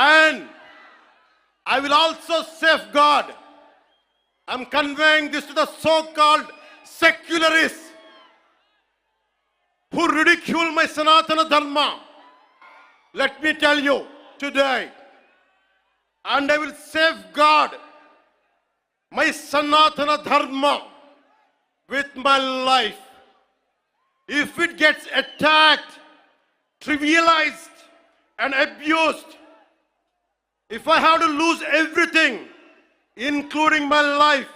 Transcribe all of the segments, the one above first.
And I will also safeguard. I'm conveying this to the so-called secularists who ridicule my Sanatana Dharma. Let me tell you today, and I will safeguard my Sanatana Dharma with my life. If it gets attacked, trivialized, and abused, if I have to lose everything, including my life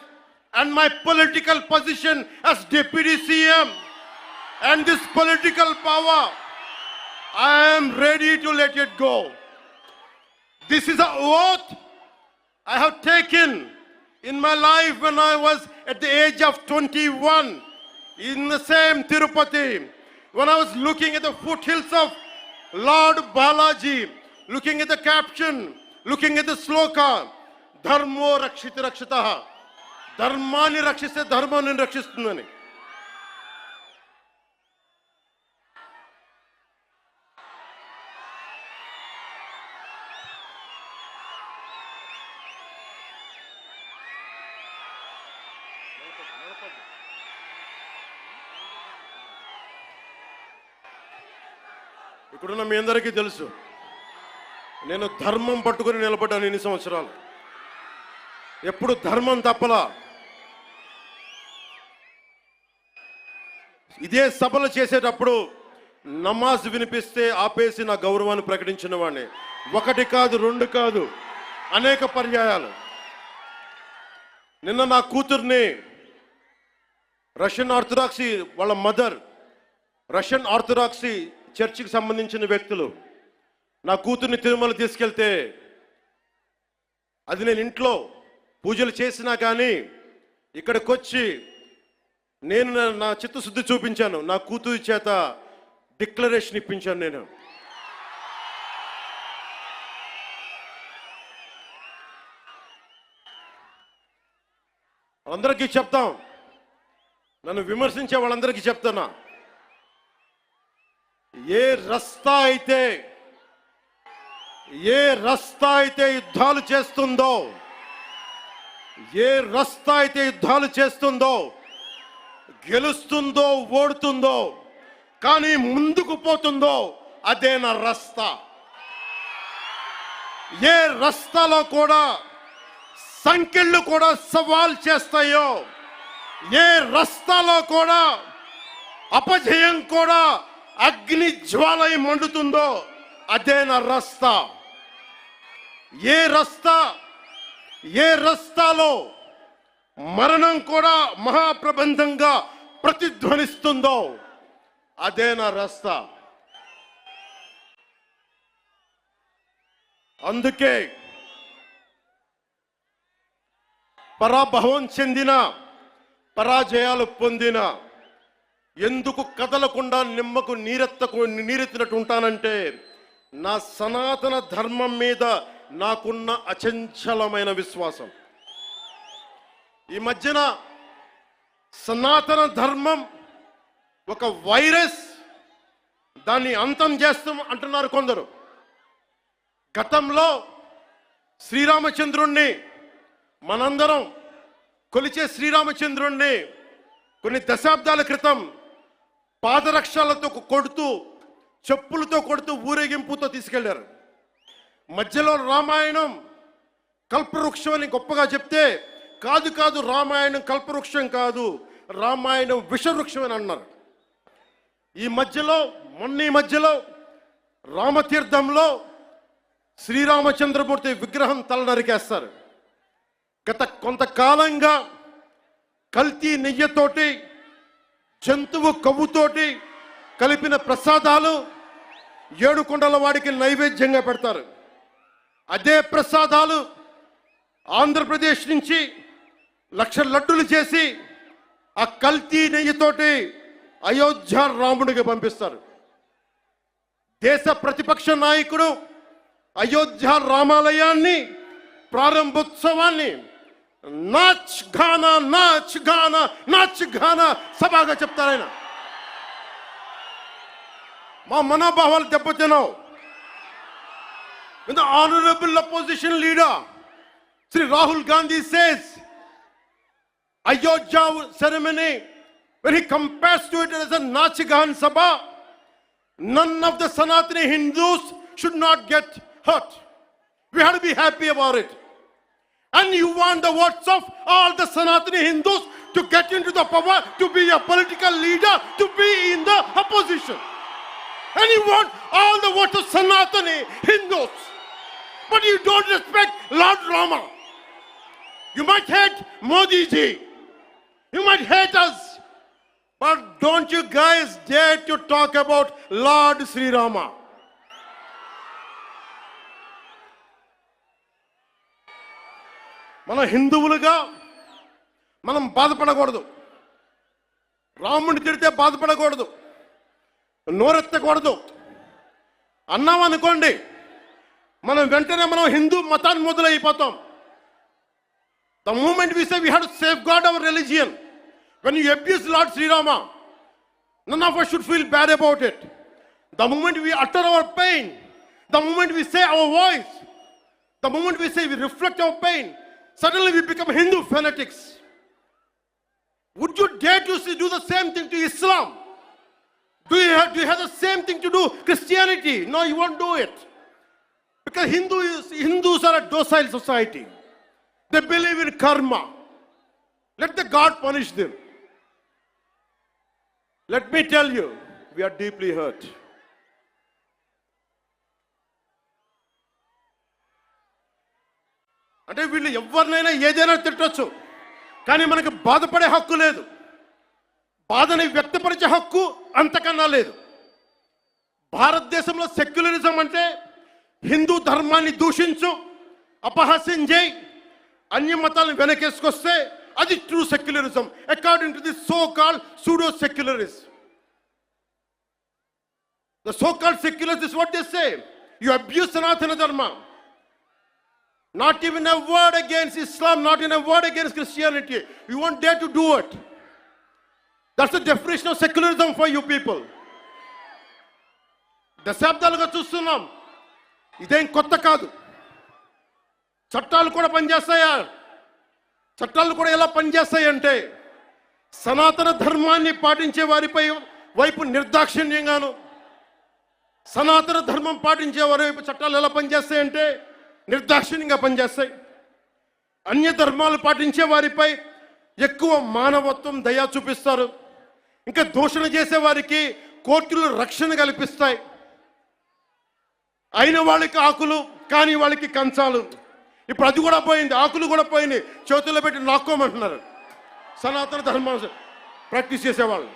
and my political position as Deputy CM and this political power, I am ready to let it go. This is an oath I have taken in my life when I was at the age of 21 in the same Tirupati, when I was looking at the foothills of Lord Balaji, looking at the caption, looking at the sloka, Dharmo Rakshita Rakshitaha, Dharmani Rakshise Dharmani Rakshistundani. ఇక్కడున్న మీ అందరికీ తెలుసు, నేను ధర్మం పట్టుకుని నిలబడ్డాను ఇన్ని సంవత్సరాలు. ఎప్పుడు ధర్మం తప్పలా. ఇదే సభలు చేసేటప్పుడు నమాజ్ వినిపిస్తే ఆపేసి నా గౌరవాన్ని ప్రకటించిన వాడిని. ఒకటి కాదు, రెండు కాదు, అనేక పర్యాయాలు. నిన్న నా కూతుర్ని రష్యన్ ఆర్థడాక్సీ వాళ్ళ మదర్, రష్యన్ ఆర్థడాక్సీ చర్చికి సంబంధించిన వ్యక్తులు నా కూతుర్ని తిరుమల తీసుకెళ్తే, అది నేను ఇంట్లో పూజలు చేసినా కానీ ఇక్కడికి వచ్చి నేను నా చిత్తశుద్ధి చూపించాను. నా కూతురి చేత డిక్లరేషన్ ఇప్పించాను. నేను అందరికీ చెప్తాం, నన్ను విమర్శించే వాళ్ళందరికీ చెప్తున్నా, ఏ రస్తా అయితే యుద్ధాలు చేస్తుందో, ఏ రస్తా అయితే యుద్ధాలు చేస్తుందో, గెలుస్తుందో ఓడుతుందో, కానీ ముందుకు పోతుందో అదే నా రస్తా. ఏ రస్తాలో కూడా సంఖ్యలు కూడా సవాల్ చేస్తాయో, ఏ రస్తాలో కూడా అపజయం కూడా అగ్ని జ్వాలై మండుతుందో అదే నా రస్తా. ఏ రస్తాలో మరణం కూడా మహాప్రబంధంగా ప్రతిధ్వనిస్తుందో అదే నా రస్తా. అందుకే పరాభవం చెందిన, పరాజయాలు పొందిన ఎందుకు కదలకుండా నిమ్మకు నీరెత్తినట్టు ఉంటానంటే, నా సనాతన ధర్మం మీద నాకున్న అచంచలమైన విశ్వాసం. ఈ మధ్యన సనాతన ధర్మం ఒక వైరస్, దాన్ని అంతం చేస్తాం అంటున్నారు కొందరు. గతంలో శ్రీరామచంద్రుణ్ణి, మనందరం కొలిచే శ్రీరామచంద్రుణ్ణి కొన్ని దశాబ్దాల క్రితం పాదరక్షలతో కొడుతూ, చెప్పులతో కొడుతూ, ఊరేగింపుతో తీసుకెళ్లారు. మధ్యలో రామాయణం కల్పవృక్షం అని గొప్పగా చెప్తే, కాదు రామాయణం కల్పవృక్షం కాదు, రామాయణం విషవృక్షం అని అన్నారు. ఈ మధ్యలో రామతీర్థంలో శ్రీరామచంద్రమూర్తి విగ్రహం తల నరికేస్తారు. గత కొంతకాలంగా కల్తీ నెయ్యితోటి, జంతువు కొవ్వుతోటి కలిపిన ప్రసాదాలు ఏడుకొండల వాడికి నైవేద్యంగా పెడతారు. అదే ప్రసాదాలు ఆంధ్రప్రదేశ్ నుంచి 1,00,000 లడ్డులు చేసి ఆ కల్తీ నెయ్యితోటి అయోధ్య రాముడికి పంపిస్తారు. దేశ ప్రతిపక్ష నాయకుడు అయోధ్య రామాలయాన్ని ప్రారంభోత్సవాన్ని నాచ్ గానా సభగా చెప్తారు. ఆయన మా మనోభావాలు దెబ్బతిన్నావు. When the honorable opposition leader, Sri Rahul Gandhi says, Ayodhya ceremony, when he compares to it as a Nachigahan Sabha, none of the Sanatani Hindus should not get hurt. We have to be happy about it. And you want the votes of all the Sanatani Hindus to get into the power, to be a political leader, to be in the opposition. And you want all the votes of Sanatani Hindus. But you don't respect Lord Rama. You might hate Modi ji. You might hate us. But don't you guys dare to talk about Lord Sri Rama. మన హిందువులుగా మనం బాధపడకూడదు. రాముడిని తిడితే బాధపడకూడదు, నోరెత్తకూడదు. అన్నాం అనుకోండి, మనం వెంటనే మనం హిందూ మతాన్ని మొదలైపోతాం. The moment we say we have to safeguard our religion, when you abuse Lord Sri Rama, none of us should feel bad about it. The moment we utter our pain, the moment we say our voice, the moment we say we reflect our pain, suddenly we become Hindu fanatics. Would you dare to do the same thing to Islam? Do you have the same thing to do Christianity? No, you won't do it. Because Hindus are a docile society. They believe in karma. Let the God punish them. Let me tell you, we are deeply hurt. అంటే వీళ్ళు ఎవరినైనా ఏదైనా తిట్టొచ్చు, కానీ మనకు బాధపడే హక్కు లేదు. బాధని వ్యక్తపరిచే హక్కు అంతకన్నా లేదు. భారతదేశంలో సెక్యులరిజం అంటే హిందూ ధర్మాన్ని దూషించు, అపహాస్యం చేయి, అన్య మతాలను వెనకేసుకొస్తే అది true secularism according to the so called pseudo secularist. The so called secularists is what they say. You abuse Sanatana Dharma. Not even a word against Islam, not even a word against Christianity. You won't dare to do it. That's the definition of secularism for you people. దశాబ్దాలుగా చూస్తున్నాం, ఇదేం కొత్త కాదు. చట్టాలు కూడా పనిచేస్తాయా? చట్టాలు కూడా ఎలా పనిచేస్తాయి అంటే, సనాతన ధర్మాన్ని పాటించే వారిపై వైపు నిర్దాక్షిణ్యంగాను, సనాతన ధర్మం పాటించే వారి వైపు చట్టాలు ఎలా పనిచేస్తాయంటే నిర్దాక్షిణ్యంగా పనిచేస్తాయి. అన్య ధర్మాలు పాటించే వారిపై ఎక్కువ మానవత్వం, దయ చూపిస్తారు. ఇంకా దూషణ చేసే వారికి కోర్టులు రక్షణ కల్పిస్తాయి. అయిన వాళ్ళకి ఆకులు, కాని వాళ్ళకి కంచాలు. ఇప్పుడు అది కూడా పోయింది, ఆకులు కూడా పోయింది, చేతుల్లో పెట్టి నాక్కోమంటున్నారు సనాతన ధర్మం ప్రాక్టీస్ చేసేవాళ్ళు.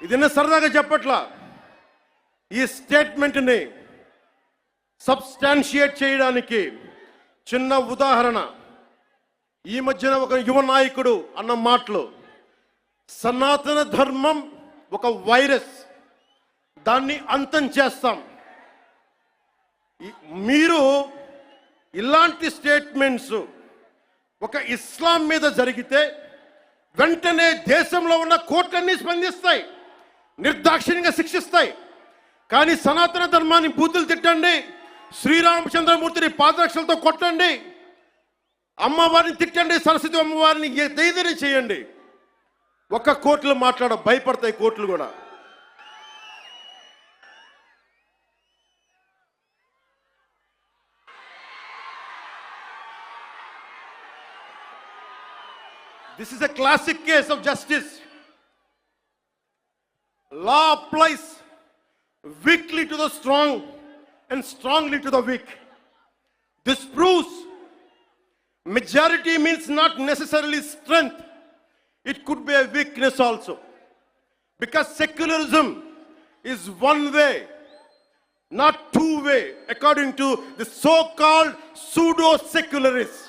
ఇది సరదాగా చెప్పట్లా. ఈ స్టేట్మెంట్ని సబ్స్టాన్షియేట్ చేయడానికి చిన్న ఉదాహరణ. ఈ మధ్యన ఒక యువ నాయకుడు అన్న మాటలు, సనాతన ధర్మం ఒక వైరస్, దాన్ని అంతం చేస్తాం. మీరు ఇలాంటి స్టేట్మెంట్స్ ఒక ఇస్లాం మీద జరిగితే వెంటనే దేశంలో ఉన్న కోర్టులన్నీ స్పందిస్తాయి, నిర్దాక్షిణ్యంగా శిక్షిస్తాయి. కానీ సనాతన ధర్మాన్ని బూతులు తిట్టండి, శ్రీరామచంద్రమూర్తిని పాదరక్షలతో కొట్టండి, అమ్మవారిని తిట్టండి, సరస్వతి అమ్మవారిని ఏదైనా చేయండి, ఒక్క కోర్టులు భయపడతాయి కోర్టులు కూడా. This is a classic case of justice. Law applies weakly to the strong and strongly to the weak. This proves majority means not necessarily strength. It could be a weakness also. Because secularism is one way, not two way, according to the so-called pseudo-secularists.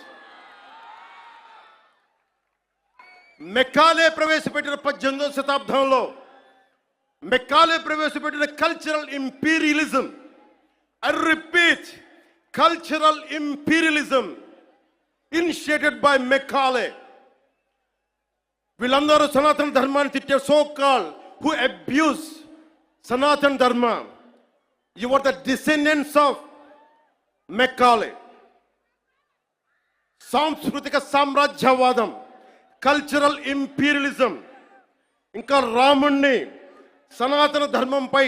Macaulay ప్రవేశపెట్టిన 18వ శతాబ్దంలో Macaulay ప్రవేశపెట్టిన cultural imperialism, I repeat, cultural imperialism initiated by Macaulay. వీళ్ళందరూ సనాతన ధర్మాన్ని తిట్టే so called who abuse సనాతన ధర్మ. You are the descendants of Macaulay. సాంస్కృతిక సామ్రాజ్యవాదం, కల్చరల్ ఇంపీరియలిజం, ఇంకా రాముణ్ణి సనాతన ధర్మంపై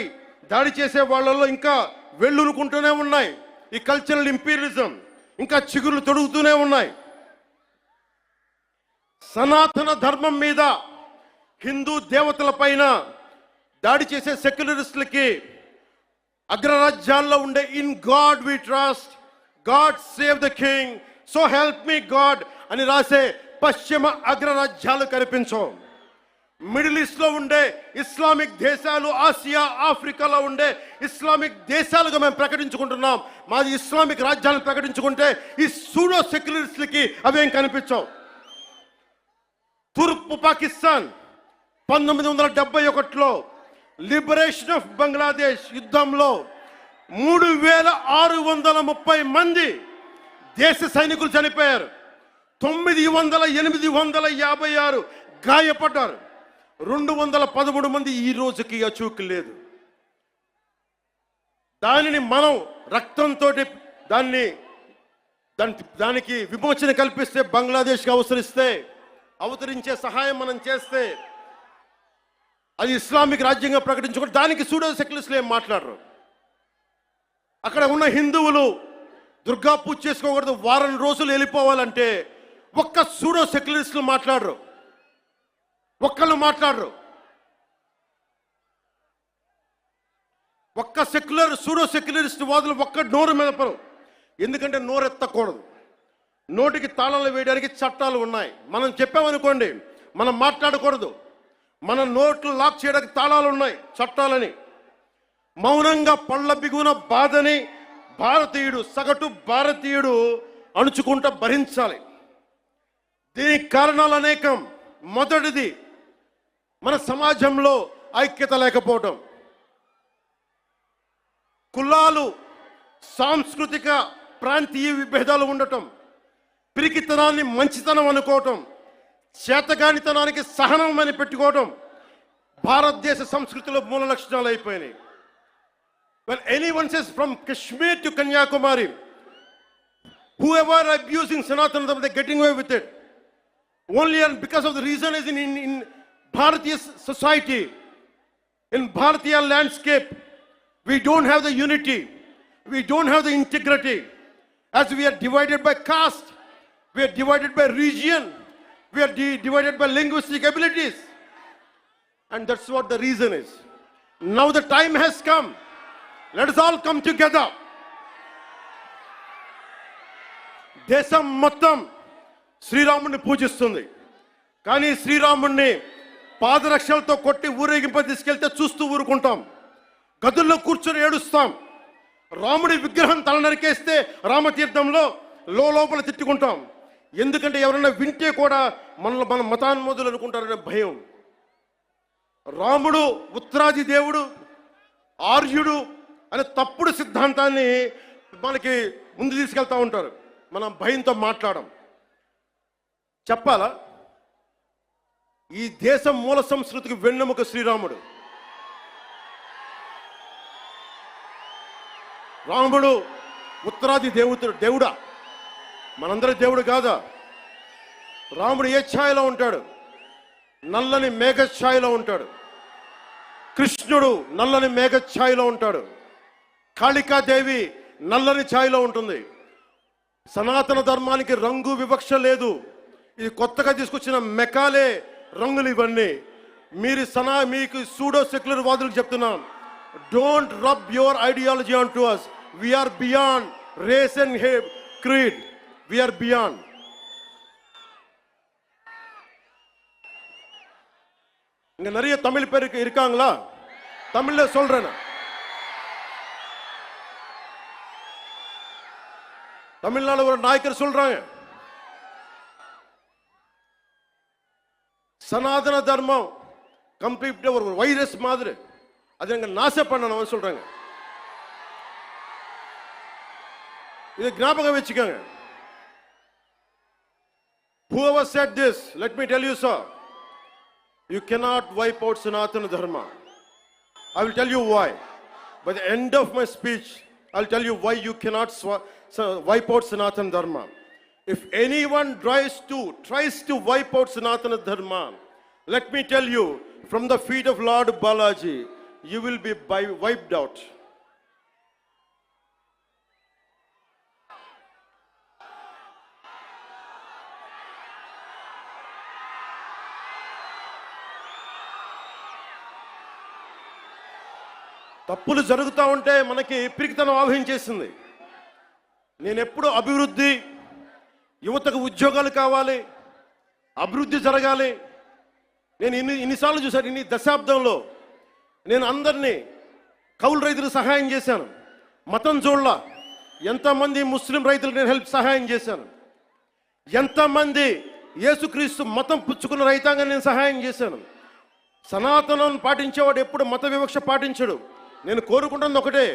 దాడి చేసే వాళ్ళలో ఇంకా వెల్లురుకుంటూనే ఉన్నాయి. ఈ కల్చరల్ ఇంపీరియలిజం ఇంకా చిగురులు తొడుగుతూనే ఉన్నాయి. సనాతన ధర్మం మీద, హిందూ దేవతల పైన దాడి చేసే సెక్యులరిస్టులకి అగ్రరాజ్యాల్లో ఉండే in God we trust, God save the king, so help me God అని రాసే పశ్చిమ అగ్రరాజ్యాలు కనిపించవు. మిడిల్ ఈస్ట్ లో ఉండే ఇస్లామిక్ దేశాలు, ఆసియా, ఆఫ్రికాలో ఉండే ఇస్లామిక్ దేశాలుగా మేము ప్రకటించుకుంటున్నాం. మాది ఇస్లామిక్ రాజ్యాలను ప్రకటించుకుంటే ఈ సూడో సెక్యులరిస్టులకి అవేం కనిపించవు. తూర్పు పాకిస్తాన్ 1971లో లిబరేషన్ ఆఫ్ బంగ్లాదేశ్ యుద్ధంలో 3630 మంది దేశ సైనికులు చనిపోయారు. 856 గాయపడ్డారు. 213 మంది ఈ రోజుకి అచూకు లేదు. దానిని మనం రక్తంతో దానికి విమోచన కల్పిస్తే, బంగ్లాదేశ్కి అవతరించే సహాయం మనం చేస్తే, అది ఇస్లామిక్ రాజ్యంగా ప్రకటించుకుంటే దానికి సూడో సెక్యులరిస్టులు ఏం మాట్లాడరు. అక్కడ ఉన్న హిందువులు దుర్గా పూజ చేసుకోకూడదు, వారం రోజులు వెళ్ళిపోవాలంటే ఒక్క సూడో సెక్యులరిస్టులు మాట్లాడరు. ఒక్కళ్ళు మాట్లాడరు. ఒక్క సూడో సెక్యులరిస్ట్ వాదులు ఒక్క నోరు మెదపరు. ఎందుకంటే నోరెత్తకూడదు. నోటికి తాళాలు వేయడానికి చట్టాలు ఉన్నాయి. మనం చెప్పామనుకోండి, మనం మాట్లాడకూడదు. మన నోట్లు లాక్ చేయడానికి తాళాలు ఉన్నాయి, చట్టాలని. మౌనంగా పళ్ళ బిగున బాధని సగటు భారతీయుడు అణుచుకుంటూ భరించాలి. దీనికి కారణాలు అనేకం. మొదటిది, మన సమాజంలో ఐక్యత లేకపోవటం. కులాలు, సాంస్కృతిక ప్రాంతీయ విభేదాలు ఉండటం, పిరికితనాన్ని మంచితనం అనుకోవటం, చేతగానితనానికి సహనం అని పెట్టుకోవటం భారతదేశ సంస్కృతిలో మూల లక్షణాలు అయిపోయినాయి. When anyone says from Kashmir to Kanyakumari, whoever are abusing Sanatana Dharma, they're getting away with it. Only and because of the reason is in Bharatiya society, in Bharatiya landscape, we don't have the unity, we don't have the integrity. As we are divided by caste, we are divided by region, we are divided by linguistic abilities. And that's what the reason is. Now the time has come. Let us all come together. దేశం మొత్తం శ్రీరాముడిని పూజిస్తుంది. కానీ శ్రీరాముడిని పాదరక్షలతో కొట్టి ఊరేగింప తీసుకెళ్తే చూస్తూ ఊరుకుంటాం. గదుల్లో కూర్చొని ఏడుస్తాం. రాముడి విగ్రహం తల నరికేస్తే రామతీర్థంలో లోపల తిట్టుకుంటాం. ఎందుకంటే ఎవరైనా వింటే కూడా మన మతాన్మోదులు అనుకుంటారనే భయం. రాముడు ఉత్తరాది దేవుడు, ఆర్యుడు అనే తప్పుడు సిద్ధాంతాన్ని మనకి ముందు తీసుకెళ్తా ఉంటారు. మనం భయంతో మాట్లాడం. చెప్పాలా, ఈ దేశం మూల సంస్కృతికి వెన్నెముక శ్రీరాముడు. రాముడు ఉత్తరాది దేవుడా? మనందరి దేవుడు కాదా? రాముడు ఏ ఛాయలో ఉంటాడు? నల్లని మేఘ ఛాయలో ఉంటాడు. కృష్ణుడు నల్లని మేఘ ఛాయలో ఉంటాడు. కాళికాదేవి నల్లని ఛాయలో ఉంటుంది. సనాతన ధర్మానికి రంగు వివక్ష లేదు. ఇది కొత్తగా తీసుకొచ్చిన మెకాలే రంగులు ఇవన్నీ. మీకు సూడో సెక్యులర్ వాదులకు చెప్తున్నాం, don't rub your ideology on to us. We are beyond race and creed. We are beyond. இங்க நிறைய தமிழ் பேர் இருக்காங்களா? தமிழ்ல சொல்றேன். தமிழ்நாடு ஒரு நாயக்கர் சொல்றாங்க, சனாதன தர்மம் கம்ப்ளீட்டா ஒரு வைரஸ் மாதிரி, அதை எங்க நாசம் பண்ணணும் சொல்றாங்க. இது ஞாபகம் வச்சுக்கோங்க. Whoever said this, let me tell you, sir, you cannot wipe out Sanatana Dharma. I will tell you why. By the end of my speech, I'll tell you why you cannot wipe out Sanatana Dharma. If anyone tries to wipe out Sanatana Dharma, let me tell you, from the feet of Lord Balaji, you will be wiped out. తప్పులు జరుగుతూ ఉంటే మనకి పిరికితనం ఆవహించేసింది. నేను ఎప్పుడు అభివృద్ధి, యువతకు ఉద్యోగాలు కావాలి, అభివృద్ధి జరగాలి. నేను ఇన్నిసార్లు చూశాను. ఇన్ని దశాబ్దంలో నేను అందరినీ కౌలు రైతులకు సహాయం చేశాను. మతం చూడలా. ఎంతమంది ముస్లిం రైతులకు నేను సహాయం చేశాను. ఎంతమంది యేసుక్రీస్తు మతం పుచ్చుకున్న రైతాంగాన్ని నేను సహాయం చేశాను. సనాతనం పాటించేవాడు ఎప్పుడు మత వివక్ష పాటించడు. నేను కోరుకుంటున్నది ఒకటే,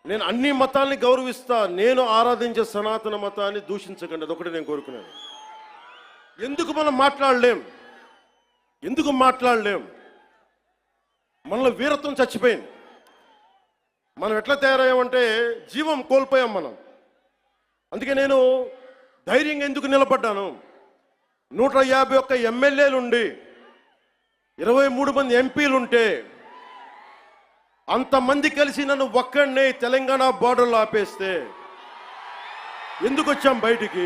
నేను అన్ని మతాల్ని గౌరవిస్తా, నేను ఆరాధించే సనాతన మతాన్ని దూషించకండి. అదొకటి నేను కోరుకున్నాను. ఎందుకు మనం మాట్లాడలేం? మనలో వీరత్వం చచ్చిపోయింది. మనం ఎట్లా తయారయ్యామంటే జీవం కోల్పోయాం మనం. అందుకే నేను ధైర్యంగా ఎందుకు నిలబడ్డాను. 151 ఎమ్మెల్యేలుండి 23 మంది ఎంపీలుంటే అంతమంది కలిసి నన్ను ఒక్కడినే తెలంగాణ బార్డర్లో ఆపేస్తే ఎందుకు వచ్చాం బయటికి?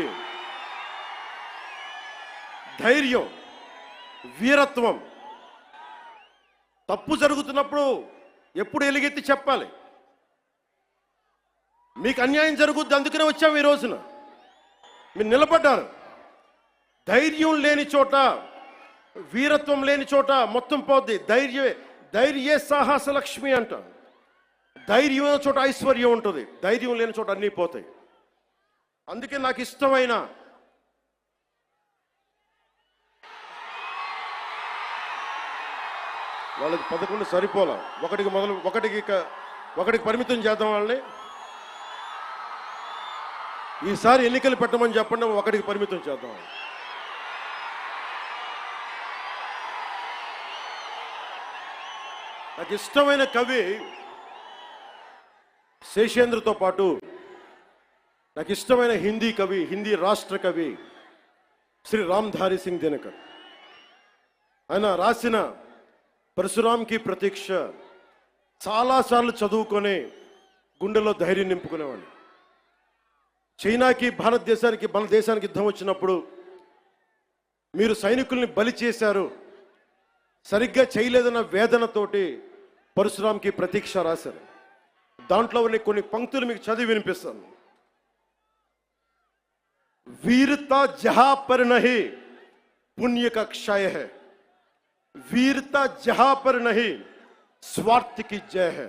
ధైర్యం, వీరత్వం. తప్పు జరుగుతున్నప్పుడు ఎప్పుడు ఎలుగెత్తి చెప్పాలి. మీకు అన్యాయం జరుగుద్ది, అందుకనే వచ్చాం ఈ రోజున. మీరు నిలబడ్డారు. ధైర్యం లేని చోట, వీరత్వం లేని చోట మొత్తం పోద్ది. ధైర్యే సాహస లక్ష్మి అంట. ధైర్యం ఉన్న చోట ఐశ్వర్యం ఉంటుంది, ధైర్యం లేని చోట అన్నీ పోతాయి. అందుకే నాకు ఇష్టమైన వాళ్ళకి 11 సరిపోలా. ఒకటికి పరిమితం చేద్దాం వాళ్ళని. ఈసారి ఎన్నికలు పెట్టమని చెప్పండి, ఒకటికి పరిమితం చేద్దాం. నాకు ఇష్టమైన కవి శేషేంద్రతో పాటు నాకు ఇష్టమైన హిందీ కవి, హిందీ రాష్ట్ర కవి శ్రీ రామ్ధారి సింగ్ దినకర్. ఆయన రాసిన పరశురాంకి ప్రతీక్ష చాలాసార్లు చదువుకొని గుండెలో ధైర్యం నింపుకునేవాడిని. చైనాకి మన దేశానికి యుద్ధం వచ్చినప్పుడు మీరు సైనికుల్ని బలి చేశారు, సరిగ్గా చేయలేదన్న వేదనతోటి పరశురాంకి ప్రతీక్ష రాశారు. దాంట్లో ఉన్న కొన్ని పంక్తులు మీకు చదివి వినిపిస్తాను. वीरता जहां पर नहीं पुण्य का क्षय है, वीरता जहां पर नहीं स्वार्थ की जय है.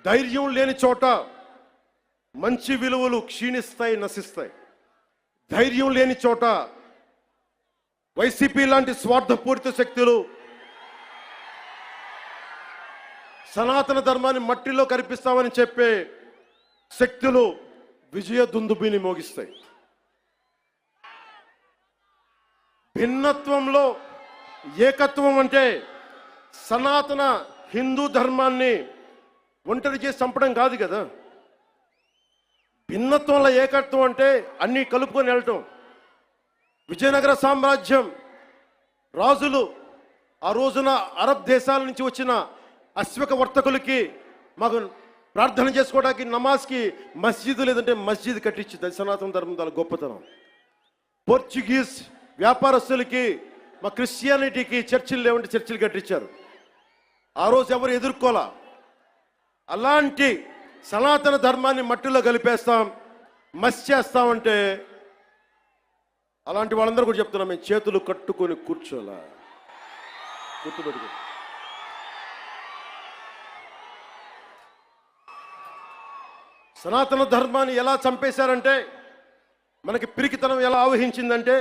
ధైర్యం లేని చోట మంచి విలువలు క్షీణిస్తాయి, నశిస్తాయి. ధైర్యం లేని చోట వైసీపీ లాంటి స్వార్థపూరిత శక్తులు సనాతన ధర్మాన్ని మట్టిలో కరిపిస్తామని చెప్పే శక్తులు విజయ దుందుబిని మోగిస్తాయి. భిన్నత్వంలో ఏకత్వం అంటే సనాతన హిందూ ధర్మాన్ని ఒంటరి చేసి చంపడం కాదు కదా. భిన్నత్వంలో ఏకత్వం అంటే అన్నీ కలుపుకొని వెళ్ళటం. విజయనగర సామ్రాజ్యం రాజులు ఆ రోజున అరబ్ దేశాల నుంచి వచ్చిన అశ్వక వర్తకులకి మాకు ప్రార్థన చేసుకోవడానికి నమాజ్కి మస్జిద్ లేదంటే మస్జిద్ కట్టించింది. సనాతన ధర్మం చాలా గొప్పతనం. పోర్చుగీస్ వ్యాపారస్తులకి మా క్రిస్టియానిటీకి చర్చిలు లేవంటే చర్చిలు కట్టించారు. ఆ రోజు ఎవరు ఎదుర్కోలా. అలాంటి సనాతన ధర్మాన్ని మట్టిలో కలిపేస్తాం, మస్ చేస్తామంటే అలాంటి వాళ్ళందరూ కూడా చెప్తున్నాం, మేము చేతులు కట్టుకొని కూర్చోలా. గుర్తుపెట్టుకో. సనాతన ధర్మాన్ని ఎలా చంపేశారంటే, మనకి పిరికితనం ఎలా ఆవహించిందంటే,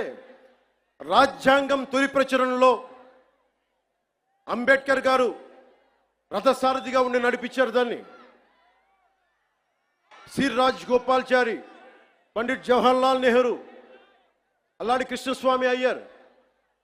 రాజ్యాంగం తొలి ప్రచురణలో అంబేద్కర్ గారు రథసారథిగా ఉండి నడిపించారు దాన్ని. సి రాజగోపాల్చారి, పండిట్ జవహర్లాల్ నెహ్రూ, అల్లాడి కృష్ణస్వామి అయ్యర్,